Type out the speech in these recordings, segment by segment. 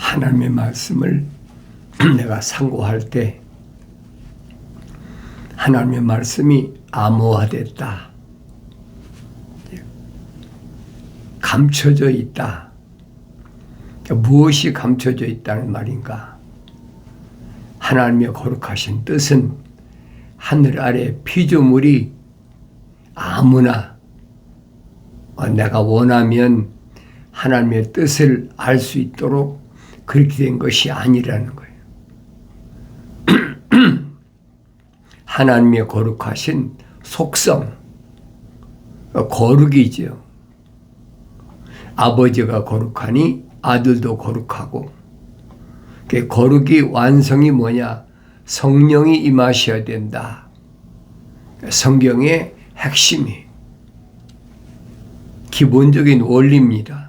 하나님의 말씀을 내가 상고할 때 하나님의 말씀이 암호화됐다, 감춰져 있다. 무엇이 감춰져 있다는 말인가? 하나님의 거룩하신 뜻은 하늘 아래 피조물이 아무나 내가 원하면 하나님의 뜻을 알 수 있도록 그렇게 된 것이 아니라는 거예요. 하나님의 거룩하신 속성, 거룩이죠. 아버지가 거룩하니 아들도 거룩하고, 그 거룩이 완성이 뭐냐? 성령이 임하셔야 된다. 성경의 핵심이 기본적인 원리입니다.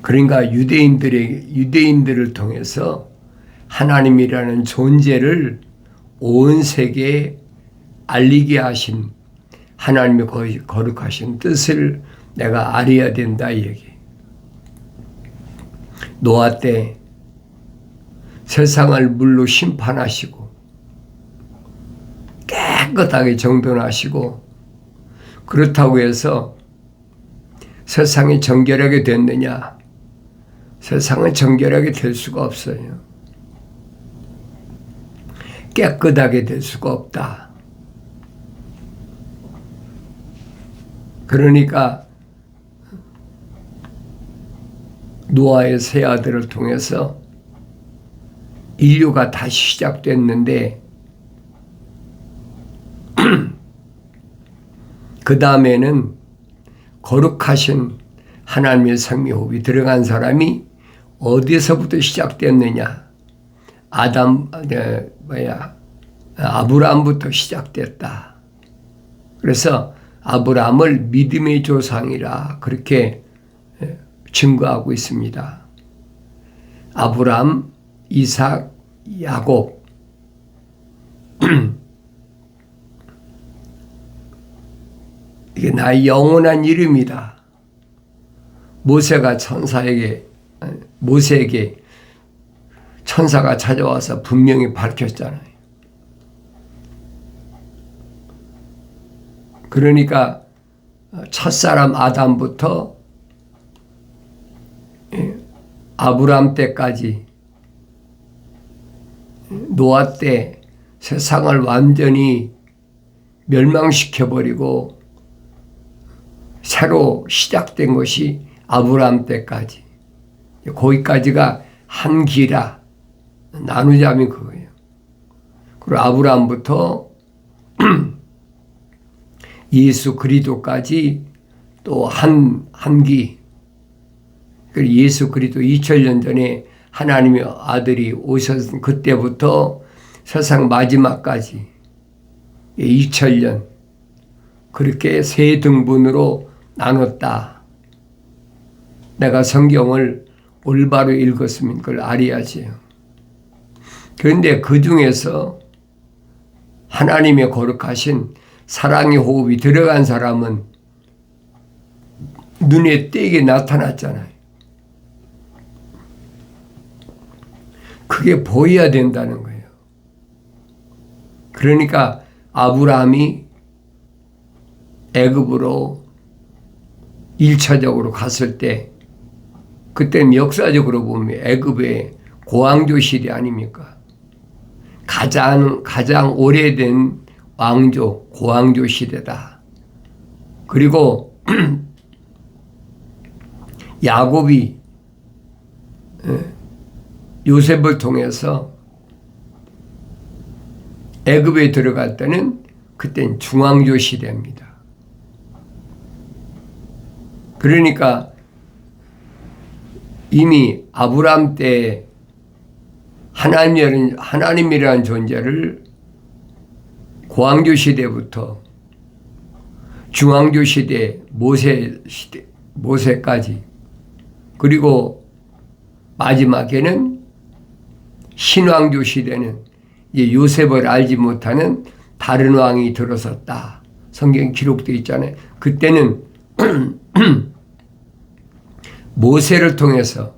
그러니까 유대인들을 통해서 하나님이라는 존재를 온 세계에 알리게 하신 하나님의 거룩하신 뜻을 내가 알아야 된다, 이 얘기. 노아 때 세상을 물로 심판하시고 깨끗하게 정돈하시고, 그렇다고 해서 세상이 정결하게 됐느냐? 세상은 정결하게 될 수가 없어요. 깨끗하게 될 수가 없다. 그러니까 노아의 세 아들을 통해서 인류가 다시 시작됐는데, 그 다음에는 거룩하신 하나님의 생명호흡이 들어간 사람이 어디서부터 시작됐느냐? 아브라함부터 시작됐다. 그래서 아브라함을 믿음의 조상이라 그렇게 증거하고 있습니다. 아브라함, 이삭, 야곱. 이게 나의 영원한 이름이다. 모세에게 천사가 찾아와서 분명히 밝혔잖아요. 그러니까 첫사람 아담부터 아브라함 때까지, 노아 때 세상을 완전히 멸망시켜버리고 새로 시작된 것이 아브라함 때까지, 거기까지가 한 기라. 나누자면 그거예요. 그리고 아브라함부터 예수 그리스도까지 또 한 기. 그리고 예수 그리스도 2000년 전에 하나님의 아들이 오셨은 그때부터 세상 마지막까지 2000년, 그렇게 세 등분으로 나눴다. 내가 성경을 올바로 읽었으면 그걸 알아야지요. 그런데 그 중에서 하나님의 거룩하신 사랑의 호흡이 들어간 사람은 눈에 띄게 나타났잖아요. 그게 보여야 된다는 거예요. 그러니까 아브라함이 애굽으로 1차적으로 갔을 때, 그때는 역사적으로 보면 애굽의 고왕조실이 아닙니까? 가장 오래된 왕조, 고왕조 시대다. 그리고 야곱이 요셉을 통해서 애굽에 들어갈 때는 그때는 중왕조 시대입니다. 그러니까 이미 아브라함 때 하나님이라는 존재를 고왕조 시대부터 중왕조 시대, 모세까지, 그리고 마지막에는 신왕조 시대는 이제 요셉을 알지 못하는 다른 왕이 들어섰다. 성경에 기록되어 있잖아요. 그때는 모세를 통해서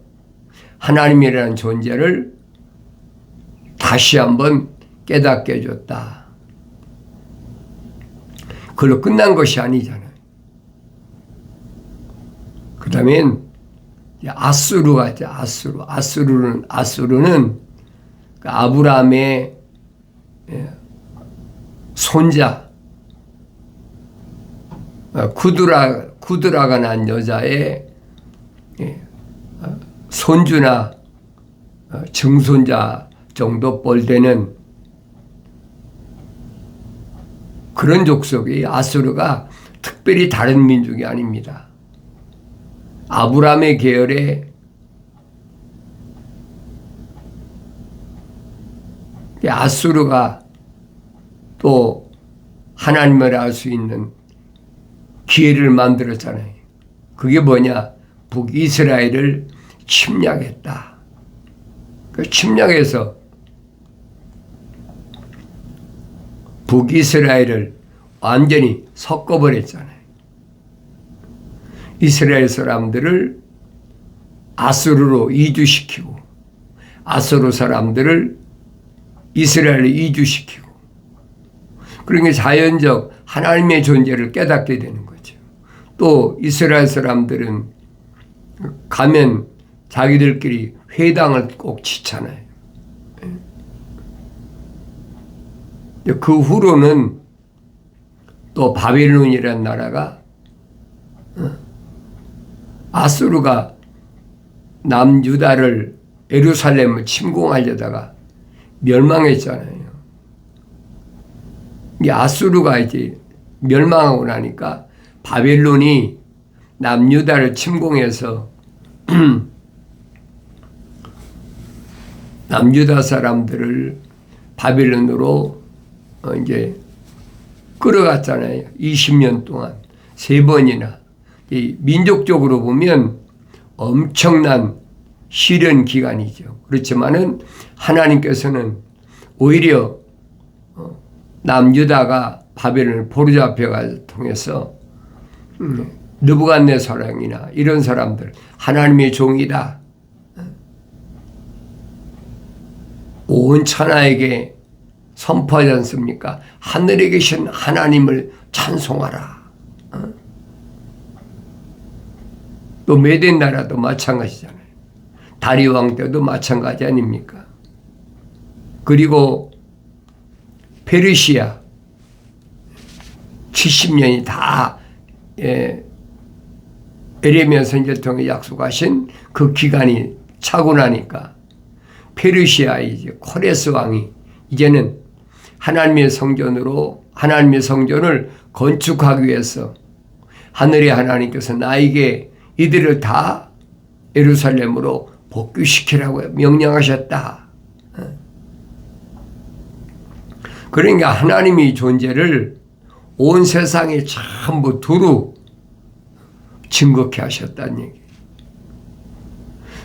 하나님이라는 존재를 다시 한번 깨닫게 해줬다. 그걸로 끝난 것이 아니잖아요. 그 다음엔 아수르가 있죠. 아수르는 아브라함의 손자, 구드라가 난 여자의 손주나 증손자 정도 뻘되는 그런 족속이 아수르가 특별히 다른 민족이 아닙니다. 아브라함의 계열에 아수르가 또 하나님을 알 수 있는 기회를 만들었잖아요. 그게 뭐냐? 북이스라엘을 침략했다. 그 침략해서 북이스라엘을 완전히 섞어버렸잖아요. 이스라엘 사람들을 아수르로 이주시키고 아수르 사람들을 이스라엘로 이주시키고, 그러니까 자연적 하나님의 존재를 깨닫게 되는 거죠. 또 이스라엘 사람들은 가면 자기들끼리 회당을 꼭 치잖아요. 그 후로는 또 바벨론이라는 나라가, 아수르가 남유다를 예루살렘을 침공하려다가 멸망했잖아요. 이 아수르가 이제 멸망하고 나니까 바벨론이 남유다를 침공해서 남유다 사람들을 바벨론으로 이제 끌어갔잖아요. 20년 동안 3번이나. 이 민족적으로 보면 엄청난 시련 기간이죠. 그렇지만은 하나님께서는 오히려 남유다가 바벨론을 포로잡혀가 통해서 느부갓네살이나 이런 사람들, 하나님의 종이다, 온 천하에게 선포하지 않습니까? 하늘에 계신 하나님을 찬송하라. 또 메덴 나라도 마찬가지잖아요. 다리 왕 때도 마찬가지 아닙니까? 그리고 페르시아 70년이 다 에레미야 선지자를 통해 약속하신 그 기간이 차고 나니까 페르시아의 이제 코레스 왕이 이제는 하나님의 성전을 건축하기 위해서 하늘의 하나님께서 나에게 이들을 다 예루살렘으로 복귀시키라고 명령하셨다. 그러니까 하나님의 존재를 온 세상에 전부 두루 증거케 하셨다는 얘기.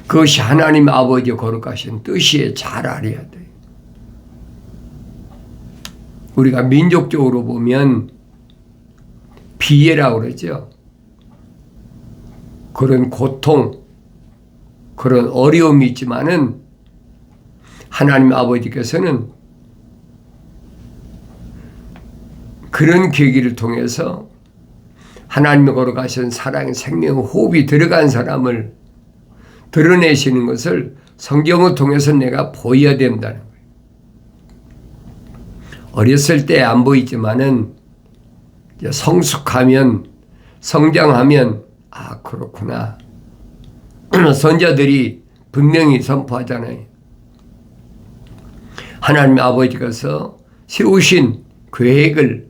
그것이 하나님 아버지 거룩하신 뜻이에 잘 알아야 돼. 우리가 민족적으로 보면 비애라고 그러죠. 그런 고통, 그런 어려움이 있지만은 하나님 아버지께서는 그런 계기를 통해서 하나님의 거룩하신 사랑의 생명 호흡이 들어간 사람을 드러내시는 것을 성경을 통해서 내가 보여야 된다는 거예요. 어렸을 때 안 보이지만은 성숙하면, 성장하면 아 그렇구나. 선자들이 분명히 선포하잖아요. 하나님 아버지께서 세우신 계획을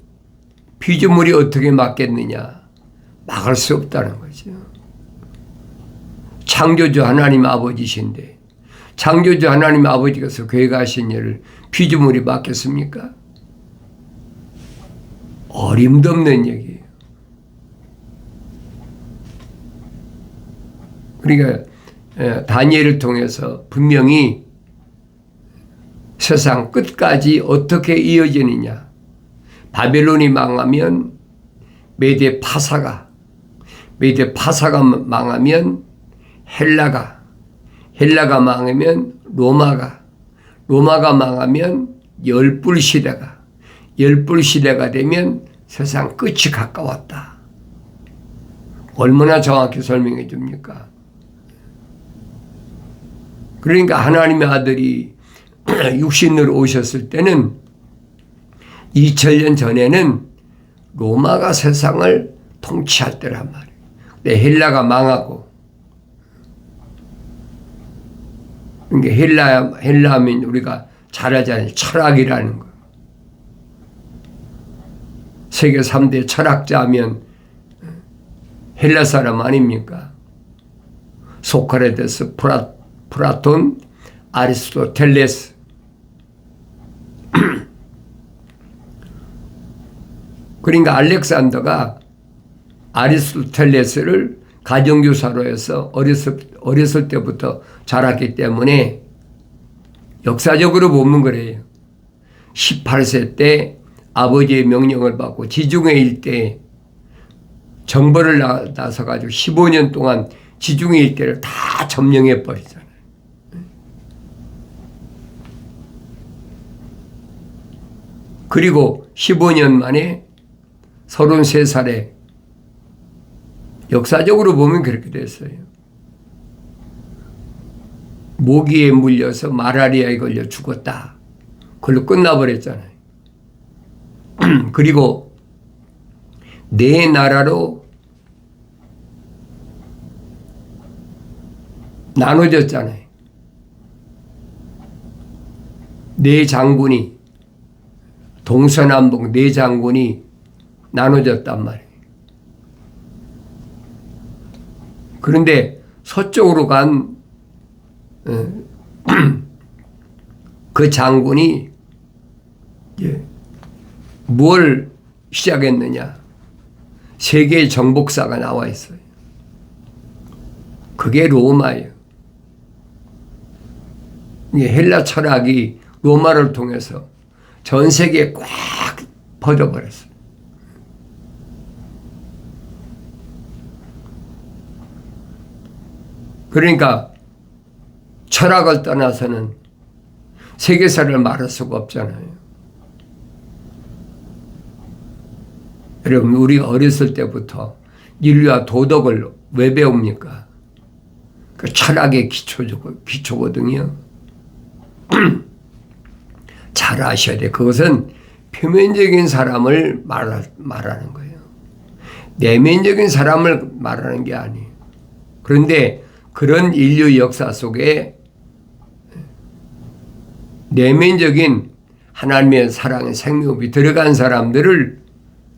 피조물이 어떻게 막겠느냐. 막을 수 없다는 거죠. 창조주 하나님 아버지신데 창조주 하나님 아버지께서 계획하신 일을 피조물이 막겠습니까? 어림도 없는 얘기예요. 그러니까 다니엘을 통해서 분명히 세상 끝까지 어떻게 이어지느냐. 바벨론이 망하면 메대 파사가 망하면 헬라가 망하면 로마가 망하면 열불 시대가 되면 세상 끝이 가까웠다. 얼마나 정확히 설명해 줍니까? 그러니까 하나님의 아들이 육신으로 오셨을 때는 2000년 전에는 로마가 세상을 통치할 때란 말이에요. 근데 헬라가 망하고, 그러니까 헬라 하면 우리가 잘 알잖아요. 철학이라는 거. 세계 3대 철학자 하면 헬라 사람 아닙니까? 소크라테스, 플라톤, 아리스토텔레스. 그러니까 알렉산더가 아리스토텔레스를 가정교사로 해서 어렸을 때부터 자랐기 때문에 역사적으로 보면 그래요. 18세 때 아버지의 명령을 받고 지중해 일대에 정벌을 나서가지고 15년 동안 지중해 일대를 다 점령해 버리잖아요. 그리고 15년 만에 33살에 역사적으로 보면 그렇게 됐어요. 모기에 물려서 말라리아에 걸려 죽었다. 그걸로 끝나버렸잖아요. 그리고 네 나라로 나눠졌잖아요. 네 장군이, 동서남북 네 장군이 나눠졌단 말이에요. 그런데 서쪽으로 간 그 장군이 뭘 시작했느냐? 세계의 정복사가 나와 있어요. 그게 로마예요. 헬라 철학이 로마를 통해서 전 세계에 꽉 퍼져버렸어요. 그러니까 철학을 떠나서는 세계사를 말할 수가 없잖아요. 여러분, 우리가 어렸을 때부터 인류와 도덕을 왜 배웁니까? 그 철학의 기초거든요. 잘 아셔야 돼. 그것은 표면적인 사람을 말하는 거예요. 내면적인 사람을 말하는 게 아니에요. 그런데 그런 인류 역사 속에 내면적인 하나님의 사랑의 생명이 들어간 사람들을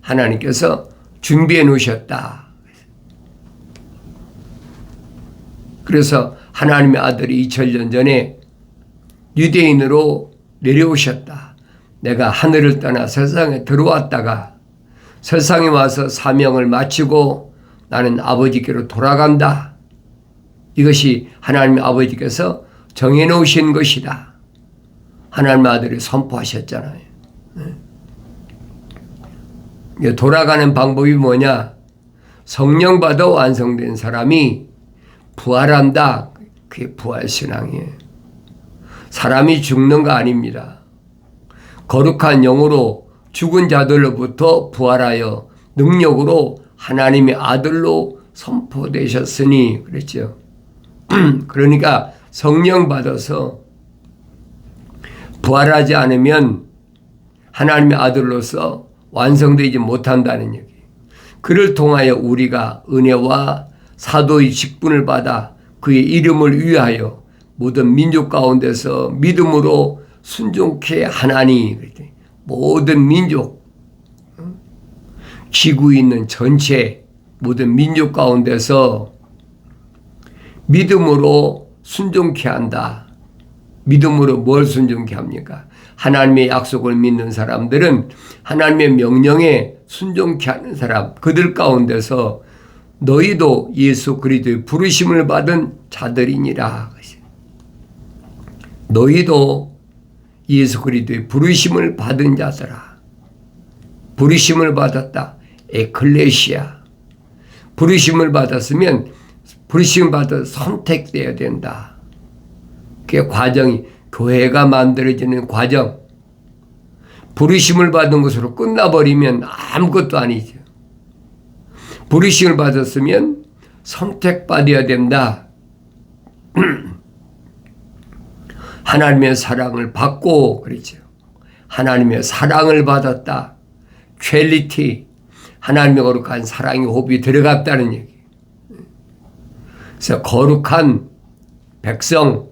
하나님께서 준비해 놓으셨다. 그래서 하나님의 아들이 2000년 전에 유대인으로 내려오셨다. 내가 하늘을 떠나 세상에 들어왔다가 세상에 와서 사명을 마치고 나는 아버지께로 돌아간다. 이것이 하나님의 아버지께서 정해놓으신 것이다. 하나님의 아들이 선포하셨잖아요. 돌아가는 방법이 뭐냐? 성령 받아 완성된 사람이 부활한다. 그게 부활신앙이에요. 사람이 죽는 거 아닙니다. 거룩한 영으로 죽은 자들로부터 부활하여 능력으로 하나님의 아들로 선포되셨으니 그랬죠. 그러니까 성령 받아서 부활하지 않으면 하나님의 아들로서 완성되지 못한다는 얘기. 그를 통하여 우리가 은혜와 사도의 직분을 받아 그의 이름을 위하여 모든 민족 가운데서 믿음으로 순종케 하나니. 모든 민족, 지구에 있는 전체 모든 민족 가운데서 믿음으로 순종케 한다. 믿음으로 뭘 순종케 합니까? 하나님의 약속을 믿는 사람들은 하나님의 명령에 순종케 하는 사람, 그들 가운데서 너희도 예수 그리스도의 부르심을 받은 자들이니라. 너희도 예수 그리스도의 부르심을 받은 자들아. 부르심을 받았다. 에클레시아. 부르심을 받았으면 부르심 받아 선택돼야 된다. 그게 과정이, 교회가 만들어지는 과정. 부르심을 받은 것으로 끝나버리면 아무것도 아니죠. 부르심을 받았으면 선택받아야 된다. 하나님의 사랑을 받고, 그렇죠. 하나님의 사랑을 받았다. 퀄리티, 하나님의 거룩한 사랑의 호흡이 들어갔다는 얘기. 그래서 거룩한 백성,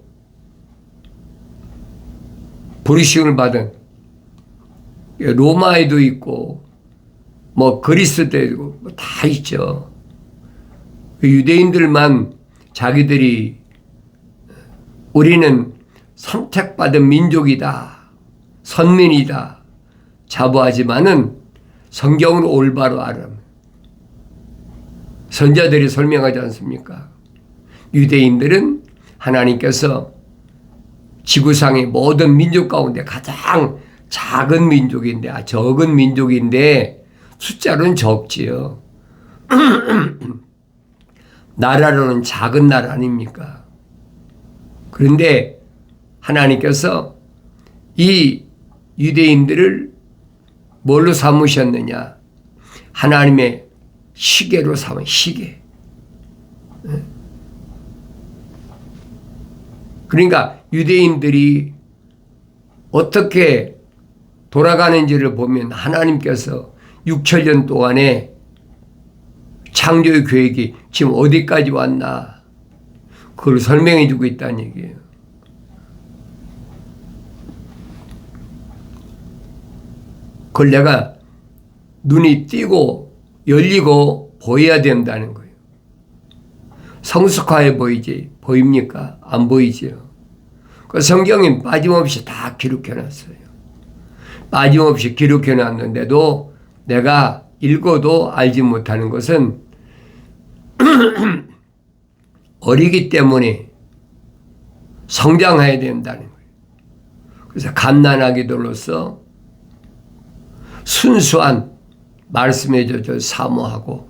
부르심을 받은, 로마에도 있고 뭐 그리스도 있고 뭐 다 있죠. 유대인들만 자기들이 우리는 선택받은 민족이다, 선민이다 자부하지만은 성경으로 올바로 알아. 선자들이 설명하지 않습니까? 유대인들은 하나님께서 지구상의 모든 민족 가운데 가장 작은 민족인데, 적은 민족인데 숫자로는 적지요. 나라로는 작은 나라 아닙니까? 그런데 하나님께서 이 유대인들을 뭘로 삼으셨느냐? 하나님의 시계로 삼은 시계. 그러니까 유대인들이 어떻게 돌아가는지를 보면 하나님께서 6천년 동안에 창조의 계획이 지금 어디까지 왔나 그걸 설명해 주고 있다는 얘기예요. 그걸 내가 눈이 띄고 열리고 보여야 된다는 거예요. 성숙하게 보이지 보입니까? 안 보이죠. 그 성경에 빠짐없이 다 기록해 놨어요. 빠짐없이 기록해 놨는데도 내가 읽어도 알지 못하는 것은 어리기 때문에 성장해야 된다는 거예요. 그래서 갓난아기들로서 순수한 말씀에 젖어 사모하고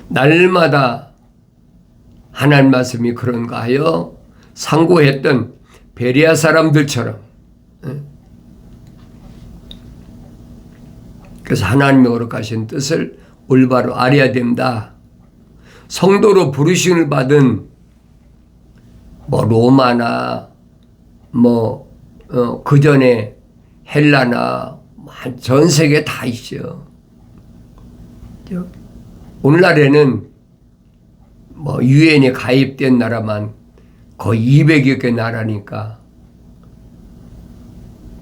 날마다 하나님 말씀이 그런가 하여 상고했던 베레아 사람들처럼, 그래서 하나님의 거룩하신 뜻을 올바로 알아야 된다. 성도로 부르심을 받은 뭐 로마나 뭐 그 전에 헬라나 전 세계 다 있죠. 오늘날에는 뭐 유엔에 가입된 나라만 거의 200여 개 나라니까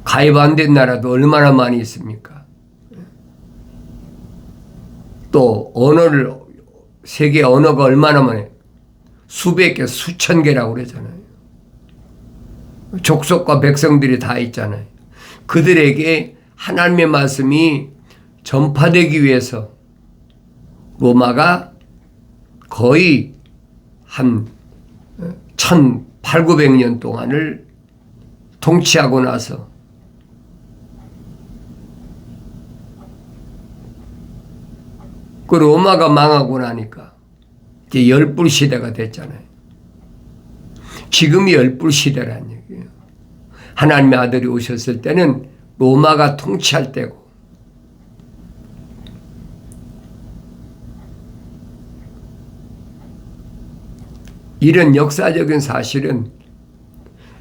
가입 안 된 나라도 얼마나 많이 있습니까? 또 언어를, 세계 언어가 얼마나 많아요? 수백 개, 수천 개라고 그러잖아요. 족속과 백성들이 다 있잖아요. 그들에게 하나님의 말씀이 전파되기 위해서 로마가 거의 한 1800~1900년 동안을 통치하고 나서 그 로마가 망하고 나니까 이제 열불 시대가 됐잖아요. 지금이 열불 시대라는 얘기예요. 하나님의 아들이 오셨을 때는 로마가 통치할 때고, 이런 역사적인 사실은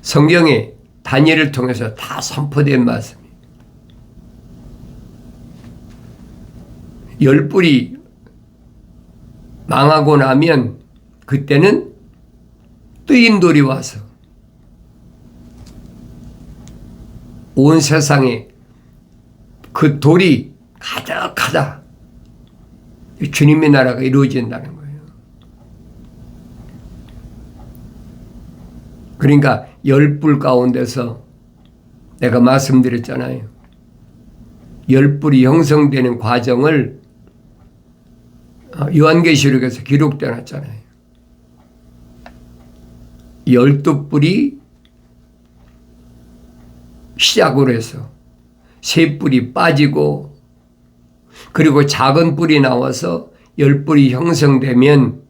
성경에 다니엘을 통해서 다 선포된 말씀이에요. 열불이 망하고 나면 그때는 뜨인 돌이 와서 온 세상에 그 돌이 가득하다. 주님의 나라가 이루어진다는 거예요. 그러니까 열불 가운데서 내가 말씀드렸잖아요. 열불이 형성되는 과정을 요한계시록에서 기록되어 놨잖아요. 12뿔이 시작으로 해서 3뿔이 빠지고, 그리고 작은 뿔이 나와서 10뿔이 형성되면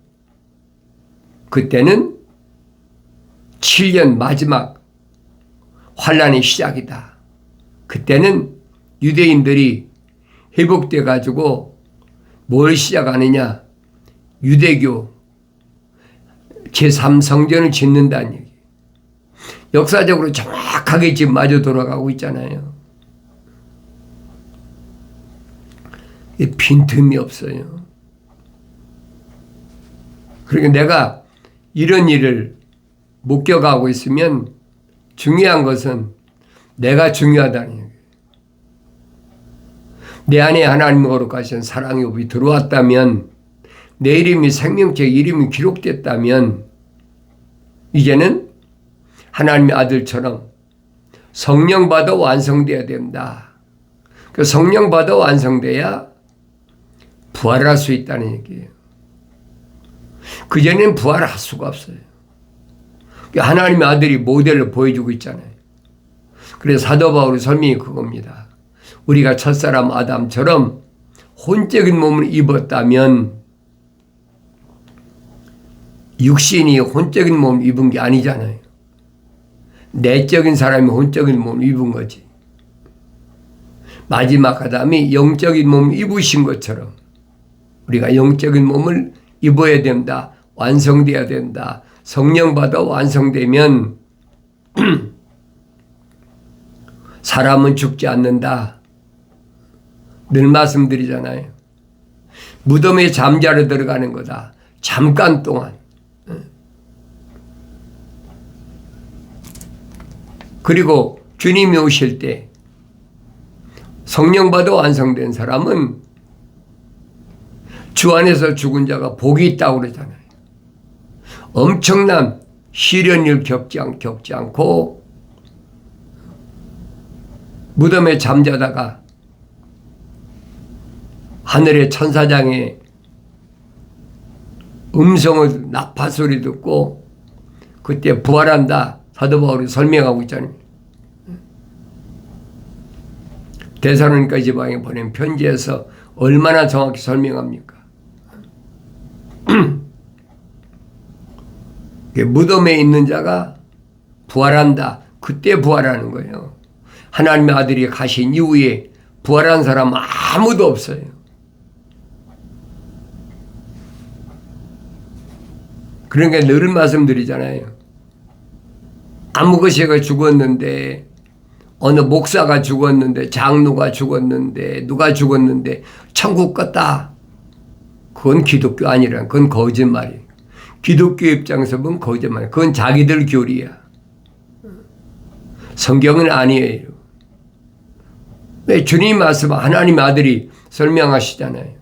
그때는 7년 마지막 환란의 시작이다. 그때는 유대인들이 회복돼 가지고 뭘 시작하느냐? 유대교 제3성전을 짓는다는 얘기. 역사적으로 정확하게 지금 마저 돌아가고 있잖아요. 빈틈이 없어요. 그러니까 내가 이런 일을 목격하고 있으면 중요한 것은 내가 중요하다는 얘기예요. 내 안에 하나님의 거룩하신 사랑의 법이 들어왔다면, 내 이름이 생명책 이름이 기록됐다면 이제는 하나님의 아들처럼 성령 받아 완성되어야 된다. 그 성령 받아 완성돼야 부활할 수 있다는 얘기예요. 그전에는 부활할 수가 없어요. 하나님의 아들이 모델로 보여주고 있잖아요. 그래서 사도 바울의 설명이 그겁니다. 우리가 첫사람 아담처럼 혼적인 몸을 입었다면, 육신이 혼적인 몸을 입은 게 아니잖아요. 내적인 사람이 혼적인 몸을 입은 거지. 마지막 아담이 영적인 몸을 입으신 것처럼 우리가 영적인 몸을 입어야 된다. 완성돼야 된다. 성령 받아 완성되면 사람은 죽지 않는다. 늘 말씀드리잖아요. 무덤에 잠자러 들어가는 거다. 잠깐 동안. 그리고 주님이 오실 때 성령 받아 완성된 사람은 주 안에서 죽은 자가 복이 있다고 그러잖아요. 엄청난 시련을 겪지 않고 무덤에 잠자다가 하늘의 천사장의 음성을 나팔소리 듣고 그때 부활한다. 사도 바울이 설명하고 있잖아요. 데살로니가 지방에 보낸 편지에서 얼마나 정확히 설명합니까? 무덤에 있는 자가 부활한다. 그때 부활하는 거예요. 하나님의 아들이 가신 이후에 부활한 사람 아무도 없어요. 그러니까 늘 말씀드리잖아요. 아무 것이가 죽었는데, 어느 목사가 죽었는데, 장로가 죽었는데, 누가 죽었는데 천국 갔다. 그건 기독교 아니라 그건 거짓말이에요. 기독교 입장에서 보면 거짓말이에요. 그건 자기들 교리야. 성경은 아니에요. 왜? 주님 말씀 하나님의 아들이 설명하시잖아요.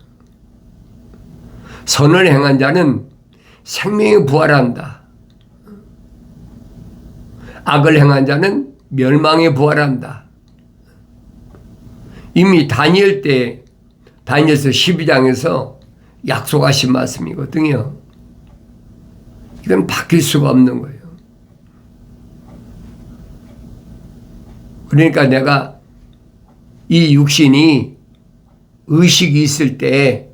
선을 행한 자는 생명이 부활한다. 악을 행한 자는 멸망에 부활한다. 이미 다니엘 때 다니엘서 12장에서 약속하신 말씀이거든요. 이건 바뀔 수가 없는 거예요. 그러니까 내가 이 육신이 의식이 있을 때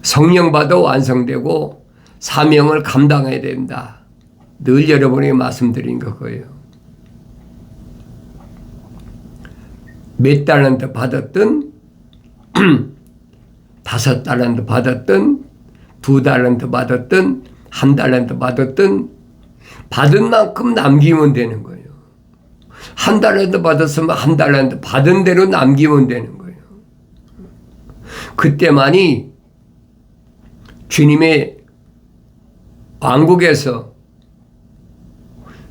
성령 받아 완성되고 사명을 감당해야 된다. 늘 여러분에게 말씀드린 거예요. 몇 달란트 받았든 5달란트 받았든 2달란트 받았든 1달란트 받았든 받은 만큼 남기면 되는 거예요. 1달란트 받았으면 1달란트 받은 대로 남기면 되는 거예요. 그때만이 주님의 왕국에서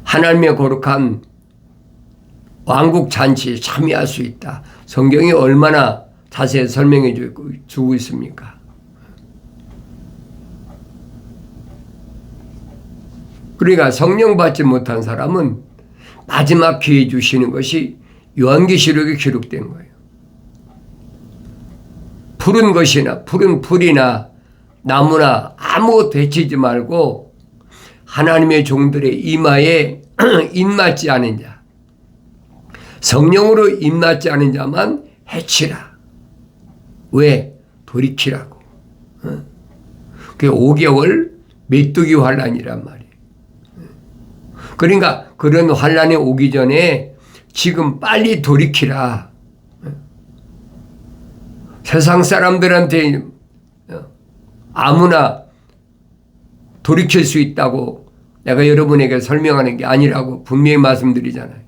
하나님의 거룩한 왕국 잔치에 참여할 수 있다. 성경이 얼마나 자세히 설명해 주고 있습니까? 그러니까 성령 받지 못한 사람은 마지막 기회 주시는 것이 요한계시록에 기록된 거예요. 푸른 것이나 푸른 풀이나 나무나 아무것도 해치지 말고 하나님의 종들의 이마에 입맞지 않은 자, 성령으로 입맞지 않은 자만 해치라. 왜? 돌이키라고. 그 5개월 메뚜기 환란이란 말이에요. 그러니까 그런 환란이 오기 전에 지금 빨리 돌이키라. 세상 사람들한테 아무나 돌이킬 수 있다고 내가 여러분에게 설명하는 게 아니라고 분명히 말씀드리잖아요.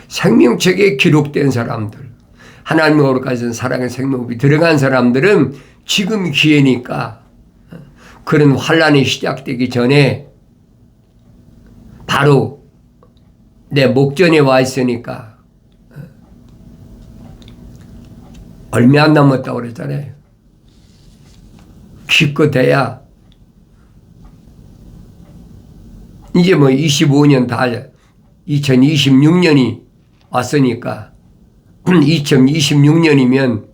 생명책에 기록된 사람들, 하나님으로 가진 사랑의 생명이 들어간 사람들은 지금 기회니까 그런 환란이 시작되기 전에 바로 내 목전에 와 있으니까 얼마 안 남았다고 그랬잖아요. 기껏해야 이제 뭐 25년 다 2026년이 왔으니까 2026년이면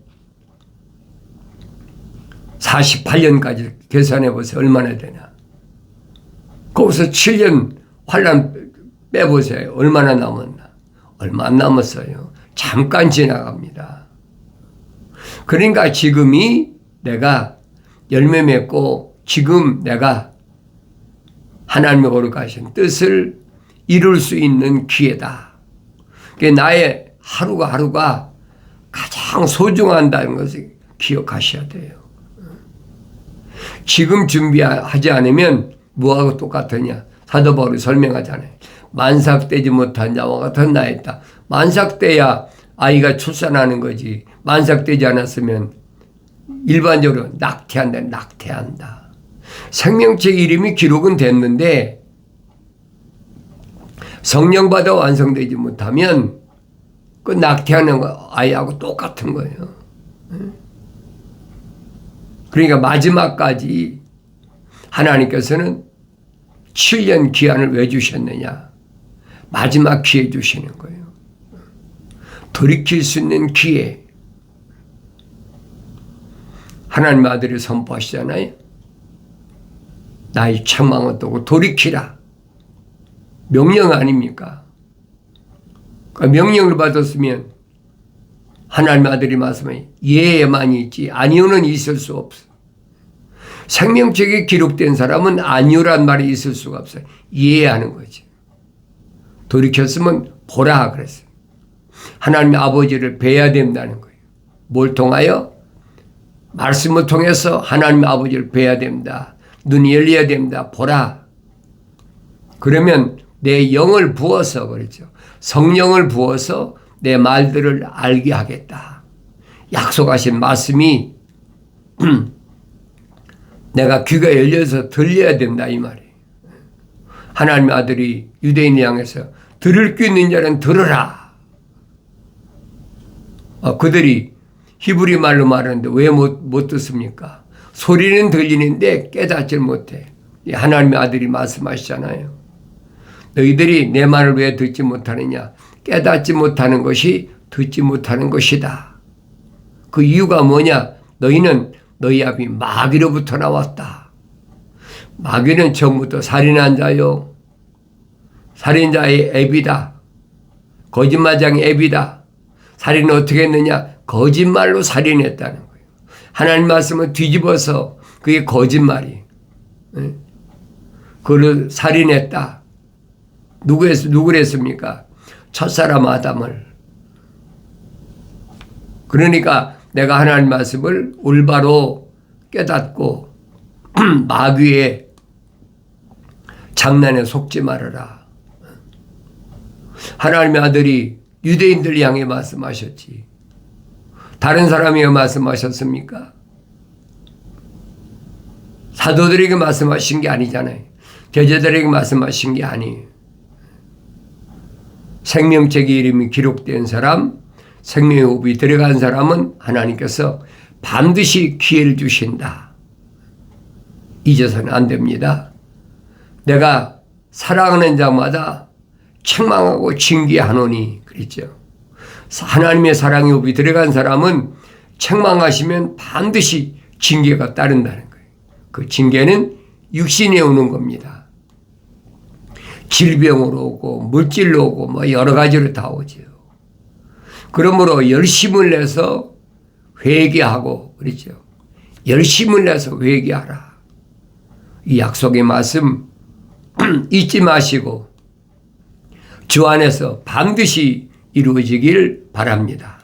48년까지 계산해 보세요. 얼마나 되나. 거기서 7년 환란 빼보세요. 얼마나 남았나. 얼마 안 남았어요. 잠깐 지나갑니다. 그러니까 지금이 내가 열매 맺고 지금 내가 하나님의 거룩하신 뜻을 이룰 수 있는 기회다. 나의 하루가 가장 소중하다는 것을 기억하셔야 돼요. 지금 준비하지 않으면 뭐하고 똑같으냐. 사도 바울이 설명하잖아요. 만삭되지 못한 자와 같은 나이다. 만삭돼야 아이가 출산하는 거지. 만삭되지 않았으면 일반적으로 낙태한다. 생명책 이름이 기록은 됐는데 성령 받아 완성되지 못하면 그 낙태하는 아이하고 똑같은 거예요. 그러니까 마지막까지 하나님께서는 7년 기한을 왜 주셨느냐. 마지막 기회 주시는 거예요. 돌이킬 수 있는 기회. 하나님의 아들이 선포하시잖아요. 나의 책망을 두고 돌이키라. 명령 아닙니까? 그러니까 명령을 받았으면 하나님의 아들이 말씀해 예에만 있지 아니오는 있을 수 없어. 생명책에 기록된 사람은 아니오란 말이 있을 수가 없어요. 이해하는 거지. 돌이켰으면 보라 그랬어요. 하나님의 아버지를 뵈야 된다는 거예요. 뭘 통하여? 말씀을 통해서 하나님의 아버지를 뵈야 된다. 눈이 열려야 됩니다. 보라. 그러면 내 영을 부어서 그렇죠. 성령을 부어서 내 말들을 알게 하겠다. 약속하신 말씀이 내가 귀가 열려서 들려야 된다 이 말이에요. 하나님의 아들이 유대인을 향해서 들을 귀 있는 자는 들으라. 그들이 히브리 말로 말하는데 왜 못 듣습니까? 소리는 들리는데 깨닫지 못해. 하나님의 아들이 말씀하시잖아요. 너희들이 내 말을 왜 듣지 못하느냐? 깨닫지 못하는 것이 듣지 못하는 것이다. 그 이유가 뭐냐? 너희는 너희 아비 마귀로부터 나왔다. 마귀는 처음부터 살인한 자요. 살인자의 애비다. 거짓말장의 애비다. 살인은 어떻게 했느냐? 거짓말로 살인했다는 거예요. 하나님 말씀을 뒤집어서 그게 거짓말이. 그를 살인했다. 누구를 했습니까? 첫사람 아담을. 그러니까 내가 하나님 말씀을 올바로 깨닫고 마귀의 장난에 속지 말아라. 하나님의 아들이 유대인들 향해 말씀하셨지. 다른 사람에게 말씀하셨습니까? 사도들에게 말씀하신 게 아니잖아요. 제자들에게 말씀하신 게 아니에요. 생명책의 이름이 기록된 사람, 생명의 호흡이 들어간 사람은 하나님께서 반드시 기회를 주신다. 잊어서는 안 됩니다. 내가 사랑하는 자마다 책망하고 징계하노니 그랬죠. 하나님의 사랑의 호흡이 들어간 사람은 책망하시면 반드시 징계가 따른다는 거예요. 그 징계는 육신에 오는 겁니다. 질병으로 오고 물질로 오고 뭐 여러 가지로 다 오죠. 그러므로 열심을 내서 회개하고 그렇죠. 열심을 내서 회개하라. 이 약속의 말씀 잊지 마시고 주 안에서 반드시 이루어지길 바랍니다.